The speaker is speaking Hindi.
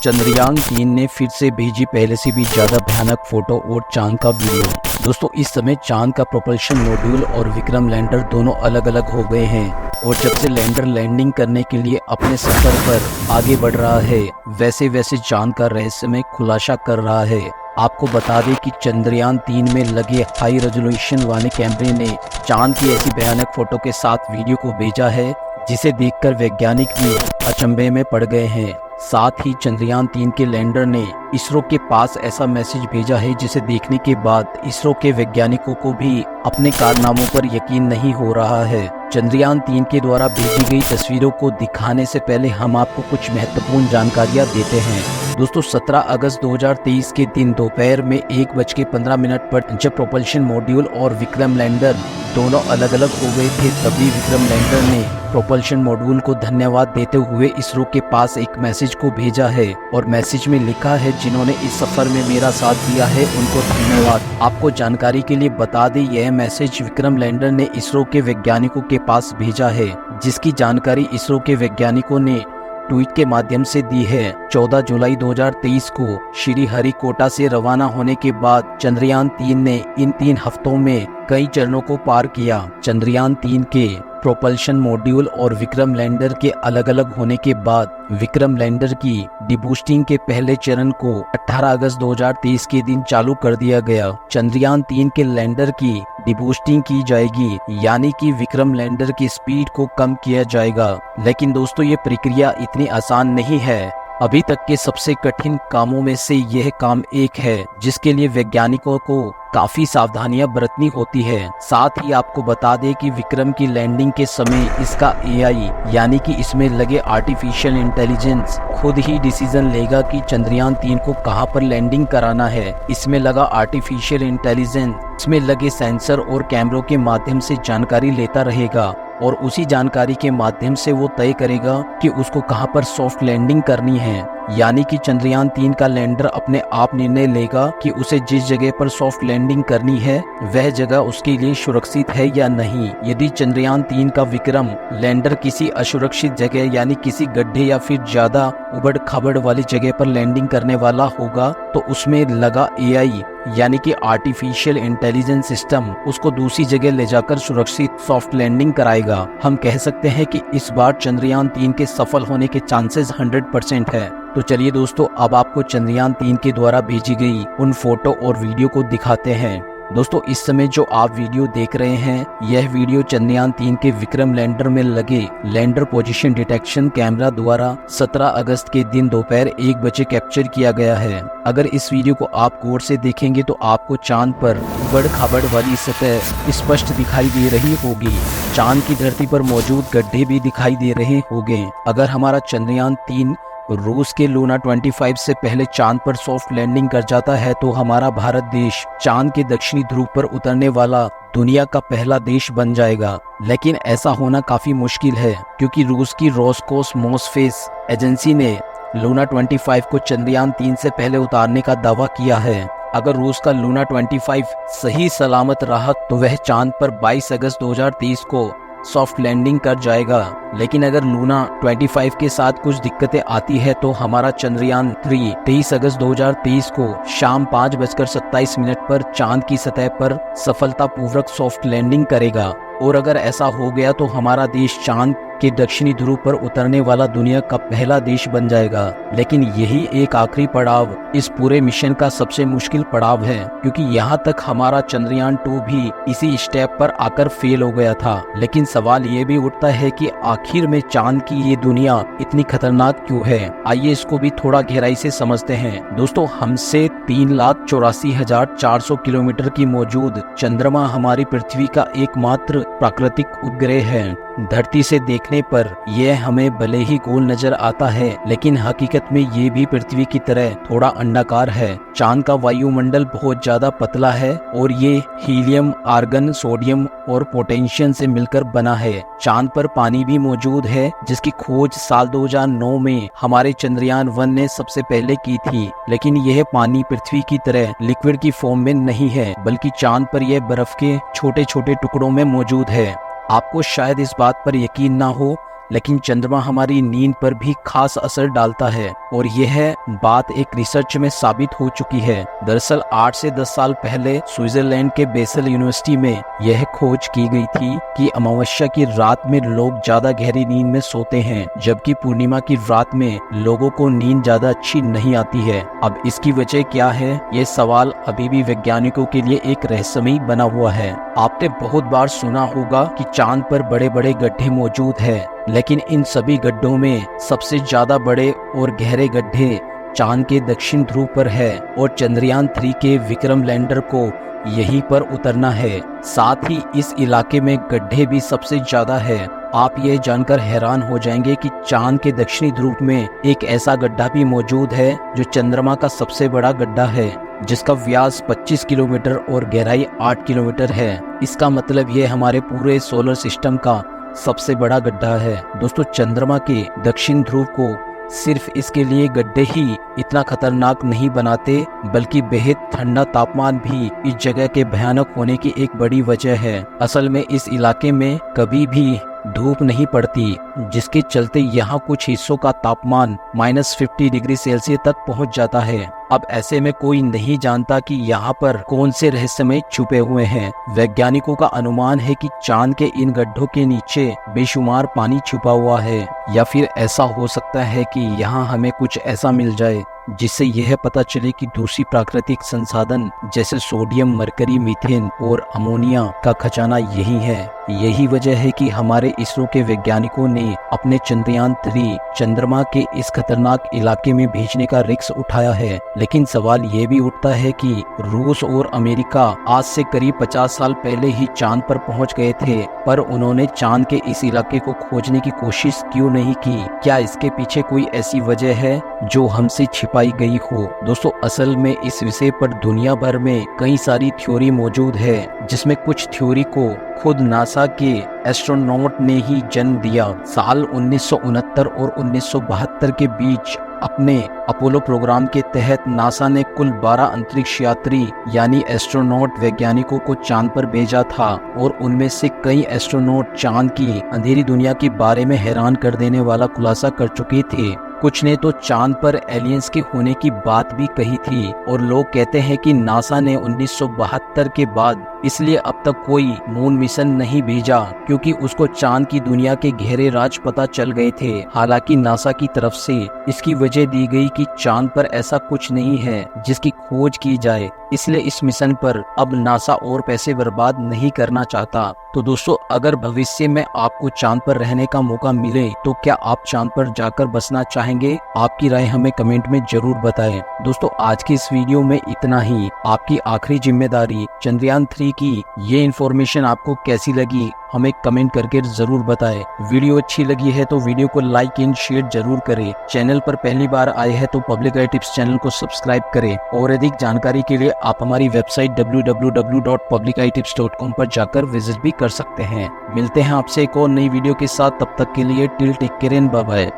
चंद्रयान-3 ने फिर से भेजी पहले से भी ज्यादा भयानक फोटो और चांद का वीडियो। दोस्तों, इस समय चांद का प्रोपल्शन मॉड्यूल और विक्रम लैंडर दोनों अलग अलग हो गए हैं और जब से लैंडर लैंडिंग करने के लिए अपने सफर पर आगे बढ़ रहा है, वैसे वैसे चांद का रहस्यमय खुलासा कर रहा है। आपको बता दें कि चंद्रयान-3 में लगे हाई रेजोल्यूशन वाले कैमरे ने चांद की ऐसी भयानक फोटो के साथ वीडियो को भेजा है जिसे देखकर वैज्ञानिक भी अचंभे में पड़ गए हैं। साथ ही चंद्रयान-3 के लैंडर ने इसरो के पास ऐसा मैसेज भेजा है जिसे देखने के बाद इसरो के वैज्ञानिकों को भी अपने कारनामों पर यकीन नहीं हो रहा है। चंद्रयान-3 के द्वारा भेजी गई तस्वीरों को दिखाने से पहले हम आपको कुछ महत्वपूर्ण जानकारियां देते हैं। दोस्तों, 17 अगस्त 2023 के दिन दोपहर में 1:15 पर जब प्रोपल्शन मॉड्यूल और विक्रम लैंडर दोनों अलग अलग हो गए थे, तभी विक्रम लैंडर ने प्रोपल्शन मॉड्यूल को धन्यवाद देते हुए इसरो के पास एक मैसेज को भेजा है और मैसेज में लिखा है, जिन्होंने इस सफर में मेरा साथ दिया है उनको धन्यवाद। आपको जानकारी के लिए बता दें, यह मैसेज विक्रम लैंडर ने इसरो के वैज्ञानिकों के पास भेजा है, जिसकी जानकारी इसरो के वैज्ञानिकों ने ट्वीट के माध्यम से दी है। 14 जुलाई 2023 को श्री हरिकोटा से रवाना होने के बाद चंद्रयान-3 ने इन 3 हफ्तों में कई चरणों को पार किया। चंद्रयान-3 के प्रोपल्शन मॉड्यूल और विक्रम लैंडर के अलग अलग होने के बाद विक्रम लैंडर की डिबूस्टिंग के पहले चरण को 18 अगस्त 2023 के दिन चालू कर दिया गया। चंद्रयान-3 के लैंडर की डिबूस्टिंग की जाएगी, यानी कि विक्रम लैंडर की स्पीड को कम किया जाएगा। लेकिन दोस्तों, ये प्रक्रिया इतनी आसान नहीं है। अभी तक के सबसे कठिन कामों में से यह काम एक है, जिसके लिए वैज्ञानिकों को काफी सावधानियां बरतनी होती है। साथ ही आपको बता दें कि विक्रम की लैंडिंग के समय इसका एआई यानी कि इसमें लगे आर्टिफिशियल इंटेलिजेंस खुद ही डिसीजन लेगा कि चंद्रयान-3 को कहां पर लैंडिंग कराना है। इसमें लगा आर्टिफिशियल इंटेलिजेंस इसमें लगे सेंसर और कैमरों के माध्यम से जानकारी लेता रहेगा और उसी जानकारी के माध्यम से वो तय करेगा कि उसको कहां पर सॉफ्ट लैंडिंग करनी है। यानी कि चंद्रयान-3 का लैंडर अपने आप निर्णय लेगा कि उसे जिस जगह पर सॉफ्ट लैंडिंग करनी है वह जगह उसके लिए सुरक्षित है या नहीं। यदि चंद्रयान-3 का विक्रम लैंडर किसी असुरक्षित जगह यानी किसी गड्ढे या फिर ज्यादा उबड़ खाबड़ वाली जगह पर लैंडिंग करने वाला होगा, तो उसमें लगा एआई यानी कि आर्टिफिशियल इंटेलिजेंस सिस्टम उसको दूसरी जगह ले जाकर सुरक्षित सॉफ्ट लैंडिंग कराएगा। हम कह सकते हैं कि इस बार चंद्रयान-3 के सफल होने के चांसेस 100% है। तो चलिए दोस्तों, अब आपको चंद्रयान-3 के द्वारा भेजी गई उन फोटो और वीडियो को दिखाते हैं। दोस्तों, इस समय जो आप वीडियो देख रहे हैं, यह वीडियो चंद्रयान-3 के विक्रम लैंडर में लगे लैंडर पोजीशन डिटेक्शन कैमरा द्वारा 17 अगस्त के दिन दोपहर 1 बजे कैप्चर किया गया है। अगर इस वीडियो को आप गौर से देखेंगे तो आपको चांद पर उबड़ खाबड़ वाली सतह स्पष्ट दिखाई दे रही होगी। चांद की धरती पर मौजूद गड्ढे भी दिखाई दे रहे होंगे। अगर हमारा चंद्रयान-3 रूस के लूना 25 से पहले चांद पर सॉफ्ट लैंडिंग कर जाता है, तो हमारा भारत देश चांद के दक्षिणी ध्रुव पर उतरने वाला दुनिया का पहला देश बन जाएगा। लेकिन ऐसा होना काफी मुश्किल है, क्योंकि रूस की रोसकोसमोसफेस एजेंसी ने लूना 25 को चंद्रयान-3 से पहले उतारने का दावा किया है। अगर रूस का लूना 25 सही सलामत रहा तो वह चांद पर 22 अगस्त 2023 को सॉफ्ट लैंडिंग कर जाएगा। लेकिन अगर लूना 25 के साथ कुछ दिक्कतें आती है तो हमारा चंद्रयान-3 23 अगस्त 2023 को शाम 5:27 पर चांद की सतह पर सफलतापूर्वक सॉफ्ट लैंडिंग करेगा। और अगर ऐसा हो गया तो हमारा देश चांद के दक्षिणी ध्रुव पर उतरने वाला दुनिया का पहला देश बन जाएगा। लेकिन यही एक आखिरी पड़ाव इस पूरे मिशन का सबसे मुश्किल पड़ाव है, क्योंकि यहाँ तक हमारा चंद्रयान-2 भी इसी स्टेप पर आकर फेल हो गया था। लेकिन सवाल ये भी उठता है कि आखिर में चांद की ये दुनिया इतनी खतरनाक क्यों है। आइए इसको भी थोड़ा गहराई से समझते हैं। दोस्तों, हमसे 3,84,400 किलोमीटर की मौजूद चंद्रमा हमारी पृथ्वी का एकमात्र प्राकृतिक उपग्रह है। धरती से देखने पर यह हमें भले ही गोल नजर आता है, लेकिन हकीकत में ये भी पृथ्वी की तरह थोड़ा अंडाकार है। चांद का वायुमंडल बहुत ज्यादा पतला है और ये हीलियम, आर्गन, सोडियम और पोटेशियम से मिलकर बना है। चांद पर पानी भी मौजूद है, जिसकी खोज साल 2009 में हमारे चंद्रयान-1 ने सबसे पहले की थी। लेकिन यह पानी पृथ्वी की तरह लिक्विड की फॉर्म में नहीं है, बल्कि चांद पर यह बर्फ के छोटे छोटे टुकड़ों में मौजूद मौजूद है। आपको शायद इस बात पर यकीन ना हो, लेकिन चंद्रमा हमारी नींद पर भी खास असर डालता है और यह बात एक रिसर्च में साबित हो चुकी है। दरअसल 8 से 10 साल पहले स्विट्जरलैंड के बेसल यूनिवर्सिटी में यह खोज की गई थी कि अमावस्या की रात में लोग ज्यादा गहरी नींद में सोते हैं, जबकि पूर्णिमा की रात में लोगों को नींद ज्यादा अच्छी नहीं आती है। अब इसकी वजह क्या है, ये सवाल अभी भी वैज्ञानिकों के लिए एक रहस्यमय बना हुआ है। आपने बहुत बार सुना होगा कि चांद पर बड़े बड़े गड्ढे मौजूद है, लेकिन इन सभी गड्ढों में सबसे ज्यादा बड़े और गहरे गड्ढे चांद के दक्षिण ध्रुव पर है और चंद्रयान 3 के विक्रम लैंडर को यहीं पर उतरना है। साथ ही इस इलाके में गड्ढे भी सबसे ज्यादा है। आप ये जानकर हैरान हो जाएंगे कि चांद के दक्षिणी ध्रुव में एक ऐसा गड्ढा भी मौजूद है जो चंद्रमा का सबसे बड़ा गड्ढा है, जिसका व्यास 25 किलोमीटर और गहराई 8 किलोमीटर है। इसका मतलब ये हमारे पूरे सोलर सिस्टम का सबसे बड़ा गड्ढा है। दोस्तों, चंद्रमा के दक्षिण ध्रुव को सिर्फ इसके लिए गड्ढे ही इतना खतरनाक नहीं बनाते, बल्कि बेहद ठंडा तापमान भी इस जगह के भयानक होने की एक बड़ी वजह है। असल में इस इलाके में कभी भी धूप नहीं पड़ती, जिसके चलते यहाँ कुछ हिस्सों का तापमान -50 डिग्री सेल्सियस तक पहुँच जाता है। अब ऐसे में कोई नहीं जानता कि यहाँ पर कौन से रहस्यमय छुपे हुए हैं। वैज्ञानिकों का अनुमान है कि चांद के इन गड्ढों के नीचे बेशुमार पानी छुपा हुआ है, या फिर ऐसा हो सकता है कि यहाँ हमें कुछ ऐसा मिल जाए जिससे यह पता चले कि दूसरी प्राकृतिक संसाधन जैसे सोडियम, मरकरी, मीथेन और अमोनिया का खजाना यही है। यही वजह है कि हमारे इसरो के वैज्ञानिकों ने अपने चंद्रयान 3 चंद्रमा के इस खतरनाक इलाके में भेजने का रिस्क उठाया है। लेकिन सवाल ये भी उठता है कि रूस और अमेरिका आज से करीब 50 साल पहले ही चांद पर पहुंच गए थे, पर उन्होंने चांद के इस इलाके को खोजने की कोशिश क्यों नहीं की? क्या इसके पीछे कोई ऐसी वजह है जो हमसे छिपाई गई हो? दोस्तों, असल में इस विषय पर दुनिया भर में कई सारी थ्योरी मौजूद है, जिसमें कुछ थ्योरी को खुद नासा के एस्ट्रोनॉट ने ही जन्म दिया। साल 1969 और 1972 के बीच अपने अपोलो प्रोग्राम के तहत नासा ने कुल 12 अंतरिक्ष यात्री यानी एस्ट्रोनॉट वैज्ञानिकों को चांद पर भेजा था, और उनमें से कई एस्ट्रोनॉट चांद की अंधेरी दुनिया के बारे में हैरान कर देने वाला खुलासा कर चुके थे। कुछ ने तो चांद पर एलियंस के होने की बात भी कही थी, और लोग कहते हैं कि नासा ने 1972 के बाद इसलिए अब तक कोई मून मिशन नहीं भेजा, क्योंकि उसको चांद की दुनिया के गहरे राज पता चल गए थे। हालांकि नासा की तरफ से इसकी वजह दी गई कि चांद पर ऐसा कुछ नहीं है जिसकी खोज की जाए, इसलिए इस मिशन पर अब नासा और पैसे बर्बाद नहीं करना चाहता। तो दोस्तों, अगर भविष्य में आपको चांद पर रहने का मौका मिले तो क्या आप चांद पर जाकर बसना चाहेंगे? आपकी राय हमें कमेंट में जरूर बताएं। दोस्तों, आज की इस वीडियो में इतना ही। आपकी आखिरी जिम्मेदारी चंद्रयान 3 की ये इन्फॉर्मेशन आपको कैसी लगी हमें कमेंट करके जरूर बताएं। वीडियो अच्छी लगी है तो वीडियो को लाइक एंड शेयर जरूर करें। चैनल पर पहली बार आए हैं तो पब्लिक आई टिप्स चैनल को सब्सक्राइब करें, और अधिक जानकारी के लिए आप हमारी वेबसाइट www.publicitips.com पर जाकर विजिट भी कर सकते हैं। मिलते हैं आपसे एक और नई वीडियो के साथ, तब तक के लिए till take care and bye bye.